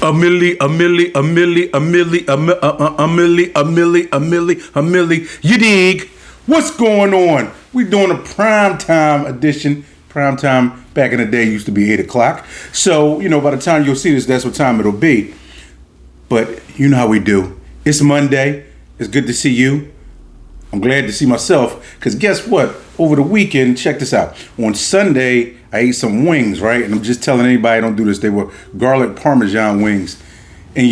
A milli, a milli, a milli, a milli, a milli, a milli, a milli, a milli. You dig? What's going on? We doing a prime time edition. Prime time back in the day used to be 8 o'clock. So, by the time you'll see this, that's what time it'll be. But you know how we do. It's Monday. It's good to see you. I'm glad to see myself because guess what? Over the weekend, check this out. On Sunday, I ate some wings, right? And I'm just telling anybody don't do this. They were garlic parmesan wings. And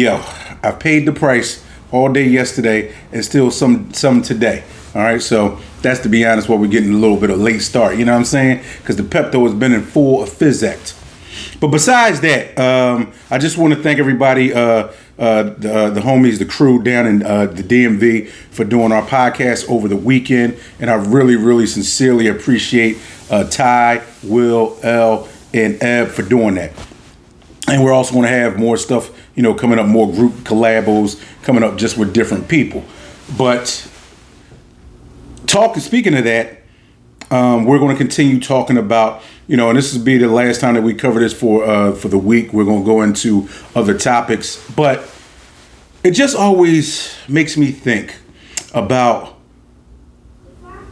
I paid the price all day yesterday and still some today. All right, so that's, to be honest, why we're getting a little bit of late start. You know what I'm saying? Because the Pepto has been in full effect. But besides that, I just want to thank everybody, the homies, the crew down in the DMV for doing our podcast over the weekend. And I really, really sincerely appreciate Ty, Will, L, and Eb for doing that. And we're also going to have more stuff, coming up, more group collabos coming up just with different people. But speaking of that, we're going to continue talking about, and this will be the last time that we cover this for the week. We're going to go into other topics, but it just always makes me think about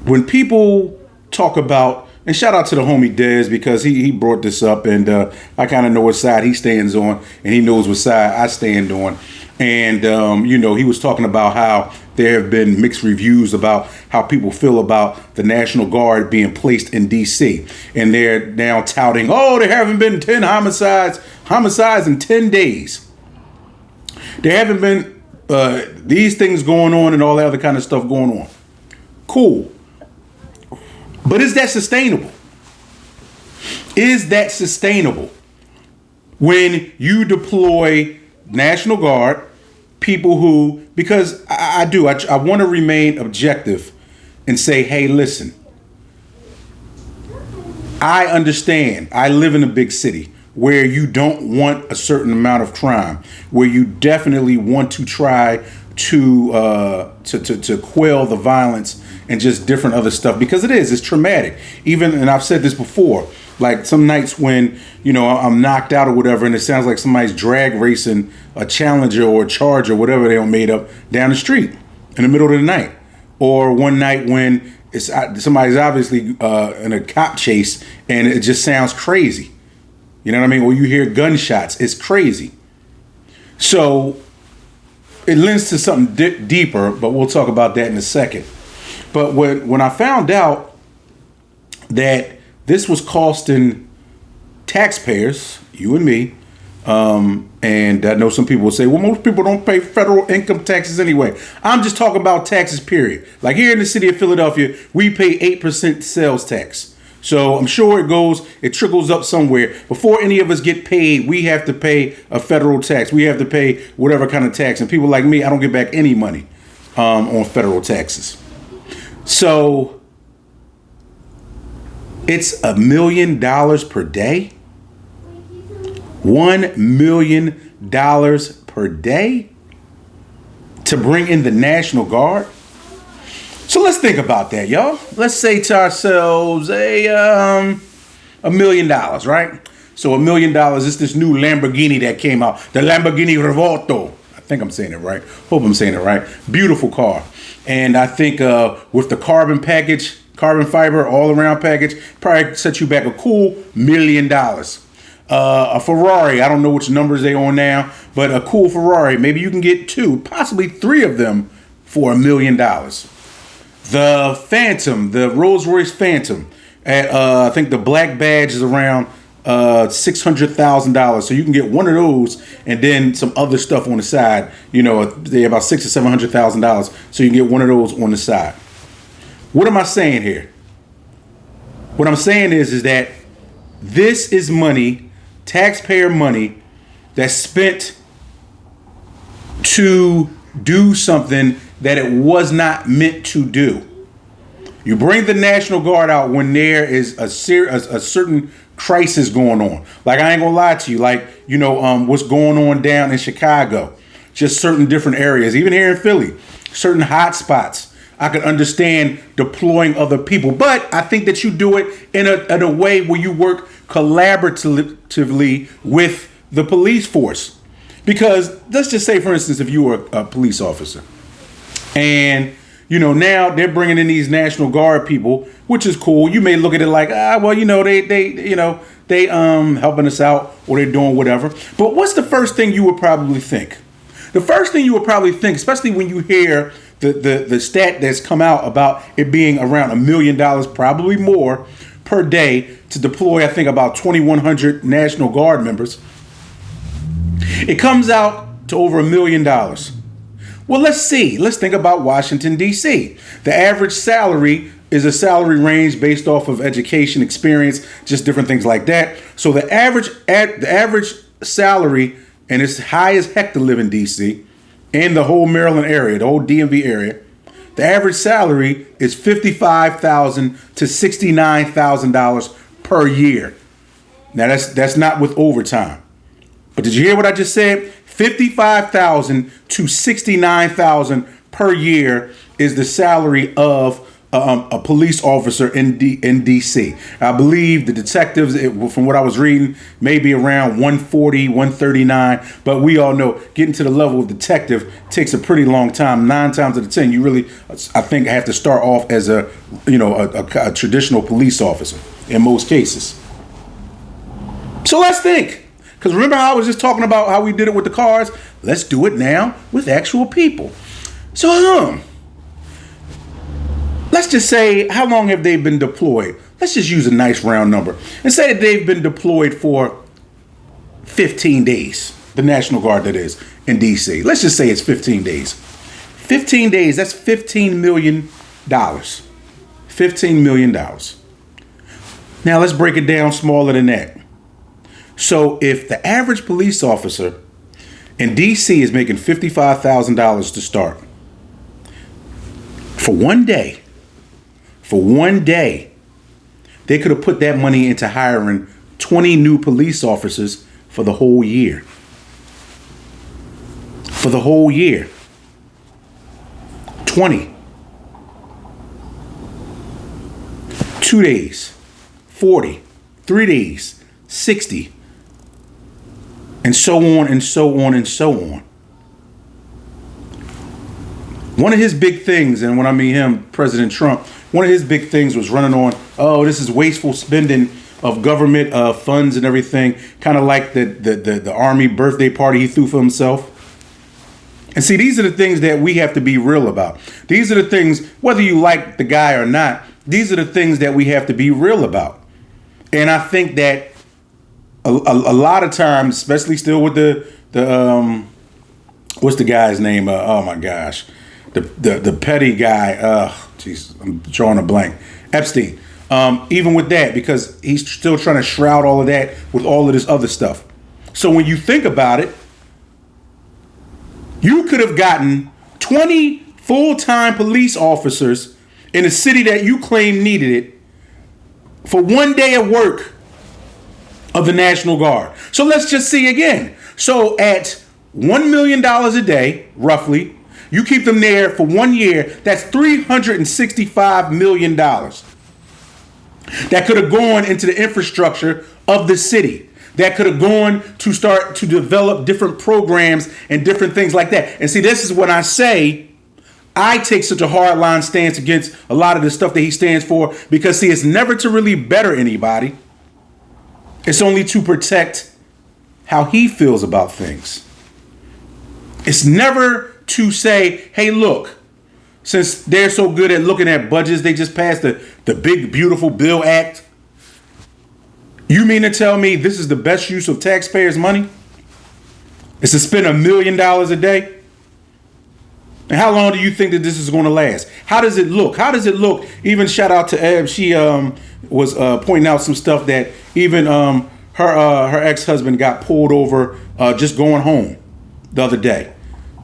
when people talk about, and shout out to the homie Dez because he brought this up, and I kind of know what side he stands on, and he knows what side I stand on. And, he was talking about how there have been mixed reviews about how people feel about the National Guard being placed in D.C. And they're now touting, there haven't been 10 homicides in 10 days. There haven't been these things going on and all that other kind of stuff going on. Cool. But is that sustainable? Is that sustainable when you deploy National Guard, people who, because I want to remain objective and say, hey, listen, I understand. I live in a big city where you don't want a certain amount of crime, where you definitely want to try to quell the violence and just different other stuff, because it's traumatic. Even, and I've said this before, like some nights when, I'm knocked out or whatever, and it sounds like somebody's drag racing a Challenger or a Charger, whatever they made up, down the street in the middle of the night. Or one night when somebody's obviously in a cop chase and it just sounds crazy. You know what I mean? Or you hear gunshots. It's crazy. So it lends to something deeper, but we'll talk about that in a second. But when I found out that this was costing taxpayers, you and me, and I know some people will say, well, most people don't pay federal income taxes anyway. I'm just talking about taxes, period. Like here in the city of Philadelphia, we pay 8% sales tax. So I'm sure it trickles up somewhere. Before any of us get paid, we have to pay a federal tax. We have to pay whatever kind of tax. And people like me, I don't get back any money on federal taxes. So it's $1 million per day. $1 million per day to bring in the National Guard. So let's think about that, y'all. Let's say to ourselves $1 million, right? So $1 million is this new Lamborghini that came out, the Lamborghini Revuelto. I think I'm saying it right. Hope I'm saying it right. Beautiful car. And I think with the carbon fiber all around package, probably set you back a cool $1 million. A Ferrari, I don't know which numbers they on now, but a cool Ferrari, maybe you can get 2, possibly 3 of them for $1 million. The Phantom, the Rolls-Royce Phantom, at I think the black badge is around $600,000. So you can get one of those and then some other stuff on the side. They're about $600,000 or $700,000. So you can get one of those on the side. What am I saying here? What I'm saying is that this is money, taxpayer money, that's spent to do something that it was not meant to do. You bring the National Guard out when there is a certain crisis going on. Like, I ain't gonna lie to you, like, what's going on down in Chicago, just certain different areas, even here in Philly, certain hot spots. I could understand deploying other people, but I think that you do it in a way where you work collaboratively with the police force. Because let's just say, for instance, if you were a police officer and, now they're bringing in these National Guard people, which is cool. You may look at it like, well, they helping us out or they're doing whatever. But what's the first thing you would probably think? The first thing you would probably think, especially when you hear the stat that's come out about it being around $1 million, probably more, per day to deploy, I think, about 2,100 National Guard members. It comes out to over $1 million. Well, let's see. Let's think about Washington, D.C. The average salary is a salary range based off of education, experience, just different things like that. So the average salary, and it's high as heck to live in D.C. and the whole Maryland area, the whole DMV area, the average salary is $55,000 to $69,000 per year. Now that's not with overtime. But did you hear what I just said? $55,000 to $69,000 per year is the salary of a police officer in DC. I believe the detectives, from what I was reading, maybe around 140, 139. But we all know getting to the level of detective takes a pretty long time. 9 times out of 10, you really, I think, have to start off as a traditional police officer in most cases. So let's think. Because remember how I was just talking about how we did it with the cars? Let's do it now with actual people. So, let's just say, how long have they been deployed? Let's just use a nice round number and say that they've been deployed for 15 days. The National Guard, that is, in DC. Let's just say it's 15 days. 15 days, that's $15 million. $15 million. Now let's break it down smaller than that. So if the average police officer in DC is making $55,000 to start, for one day, they could have put that money into hiring 20 new police officers for the whole year. For the whole year. 20. 2 days. 40. 3 days. 60. And so on and so on and so on. One of his big things, and when I mean him, President Trump, one of his big things was running on, this is wasteful spending of government funds and everything, kind of like the Army birthday party he threw for himself. And see, these are the things that we have to be real about. These are the things, whether you like the guy or not, these are the things that we have to be real about. And I think that a lot of times, especially still with the what's the guy's name? Oh my gosh. The petty guy, I'm drawing a blank. Epstein. Even with that, because he's still trying to shroud all of that with all of this other stuff. So when you think about it, you could have gotten 20 full-time police officers in a city that you claim needed it for 1 day of work of the National Guard. So let's just see again. So at $1 million a day, roughly, you keep them there for 1 year, that's $365 million. That could have gone into the infrastructure of the city. That could have gone to start to develop different programs and different things like that. And see, this is when I say I take such a hardline stance against a lot of the stuff that he stands for, because see, it's never to really better anybody. It's only to protect how he feels about things. It's never to say, hey, look, since they're so good at looking at budgets, they just passed the big, beautiful Bill Act. You mean to tell me this is the best use of taxpayers' money? It's to spend $1 million a day? And how long do you think that this is going to last? How does it look? How does it look? Even shout out to Eb. She was pointing out some stuff that even her ex-husband got pulled over just going home the other day.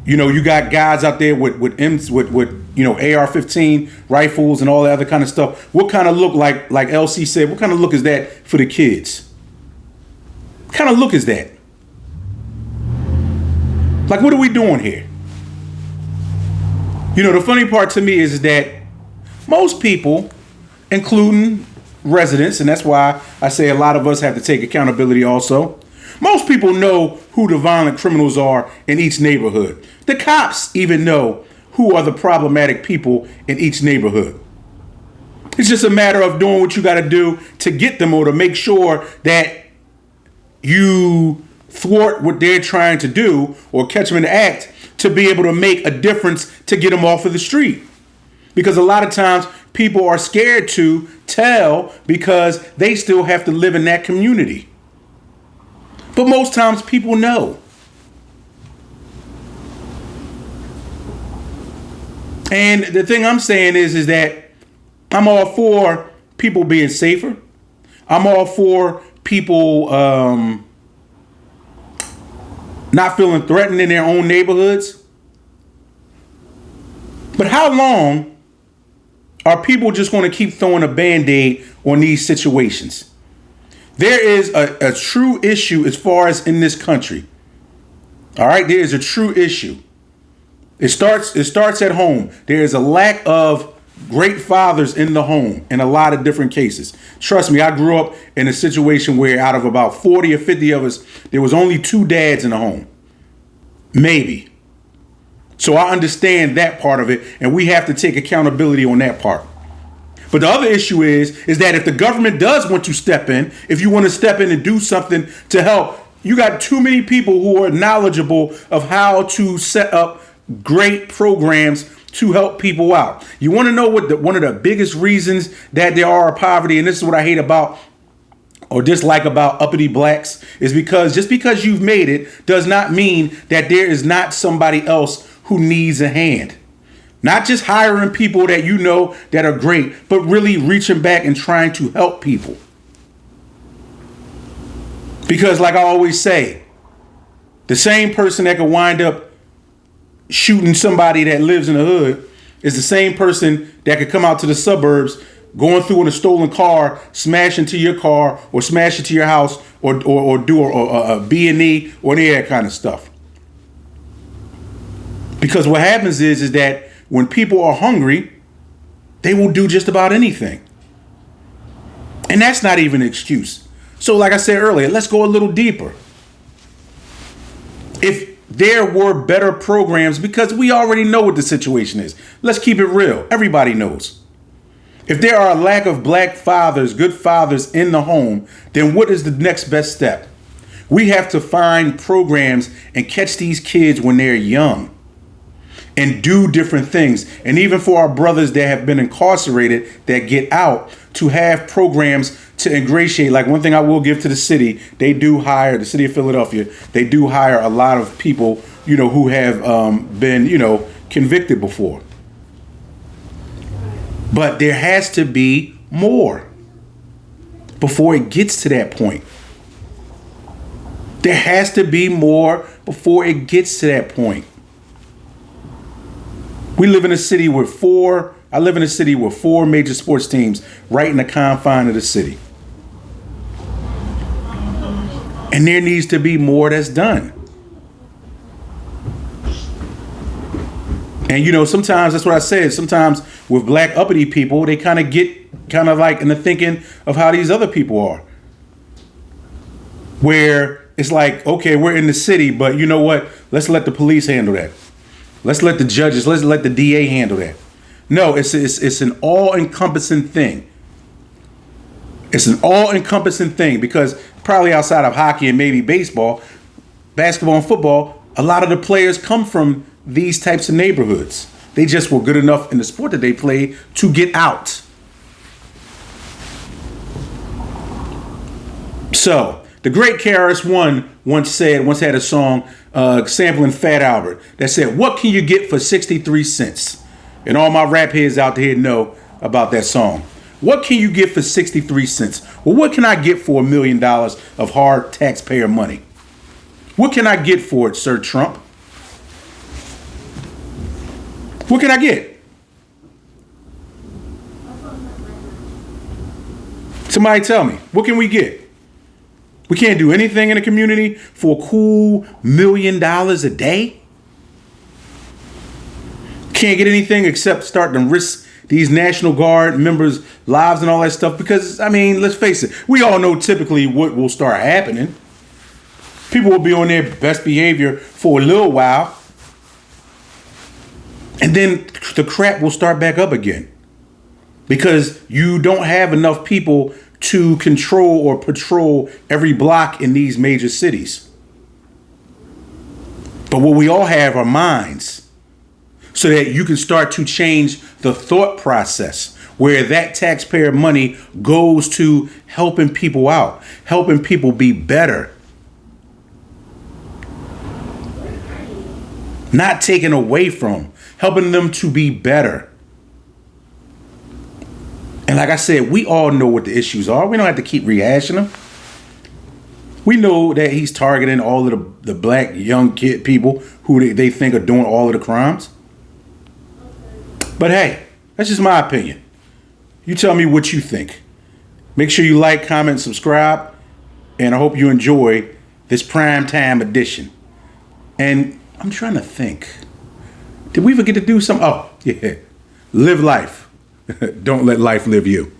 You know, you got guys out there with AR-15 rifles and all that other kind of stuff. What kind of look, like LC said, what kind of look is that for the kids? What kind of look is that? Like, what are we doing here? You know, the funny part to me is that most people, including residents, and that's why I say a lot of us have to take accountability also. Most people know who the violent criminals are in each neighborhood. The cops even know who are the problematic people in each neighborhood. It's just a matter of doing what you got to do to get them, or to make sure that you thwart what they're trying to do or catch them in the act, to be able to make a difference to get them off of the street. Because a lot of times people are scared to tell because they still have to live in that community. But most times people know. And the thing I'm saying is that I'm all for people being safer. I'm all for people not feeling threatened in their own neighborhoods. But how long are people just going to keep throwing a Band-Aid on these situations? There is a true issue as far as in this country. All right, there is a true issue. It starts at home. There is a lack of great fathers in the home in a lot of different cases. Trust me, I grew up in a situation where out of about 40 or 50 of us, there was only 2 dads in the home. Maybe. So I understand that part of it, and we have to take accountability on that part. But the other issue is that if the government does want to step in, if you want to step in and do something to help, you got too many people who are knowledgeable of how to set up great programs to help people out. You want to know what one of the biggest reasons that there are poverty, and this is what I hate about or dislike about uppity blacks, is because just because you've made it does not mean that there is not somebody else who needs a hand. Not just hiring people that you know that are great, but really reaching back and trying to help people. Because like I always say, the same person that could wind up shooting somebody that lives in the hood is the same person that could come out to the suburbs, going through in a stolen car, smash into your car or smash into your house or do a B&E or any of that kind of stuff. Because what happens is that when people are hungry, they will do just about anything. And that's not even an excuse. So like I said earlier, let's go a little deeper. If there were better programs, because we already know what the situation is. Let's keep it real. Everybody knows. If there are a lack of black fathers, good fathers in the home, then what is the next best step? We have to find programs and catch these kids when they're young and do different things. And even for our brothers that have been incarcerated that get out, to have programs to ingratiate. Like one thing I will give to the city, they do hire, the city of Philadelphia, they do hire a lot of people, who have been, convicted before. But there has to be more before it gets to that point. There has to be more before it gets to that point. We live in a city with I live in a city with 4 major sports teams right in the confine of the city. And there needs to be more that's done. And sometimes that's what I said. Sometimes with black uppity people, they kind of get like in the thinking of how these other people are. Where it's like, okay, we're in the city, but you know what? Let's let the police handle that. Let's let the judges, let's let the DA handle that. No, it's an all-encompassing thing. It's an all-encompassing thing because probably outside of hockey and maybe baseball, basketball and football, a lot of the players come from these types of neighborhoods. They just were good enough in the sport that they played to get out. So, the great KRS-One once had a song sampling Fat Albert that said, "What can you get for 63 cents?" And all my rap heads out there know about that song. What can you get for 63 cents? Well, what can I get for $1 million of hard taxpayer money? What can I get for it, Sir Trump? What can I get? Somebody tell me, what can we get? We can't do anything in the community for a cool $1 million a day? Can't get anything except start to risk these National Guard members' lives and all that stuff because, let's face it, we all know typically what will start happening. People will be on their best behavior for a little while, and then the crap will start back up again because you don't have enough people to control or patrol every block in these major cities. But what we all have are minds, so that you can start to change the thought process where that taxpayer money goes to helping people out, helping people be better, not taken away from, helping them to be better. And like I said, we all know what the issues are. We don't have to keep rehashing them. We know that he's targeting all of the black young kid people who they think are doing all of the crimes. But hey, that's just my opinion. You tell me what you think. Make sure you like, comment, subscribe. And I hope you enjoy this primetime edition. And I'm trying to think. Did we forget to do something? Oh, yeah. Live life. Don't let life live you.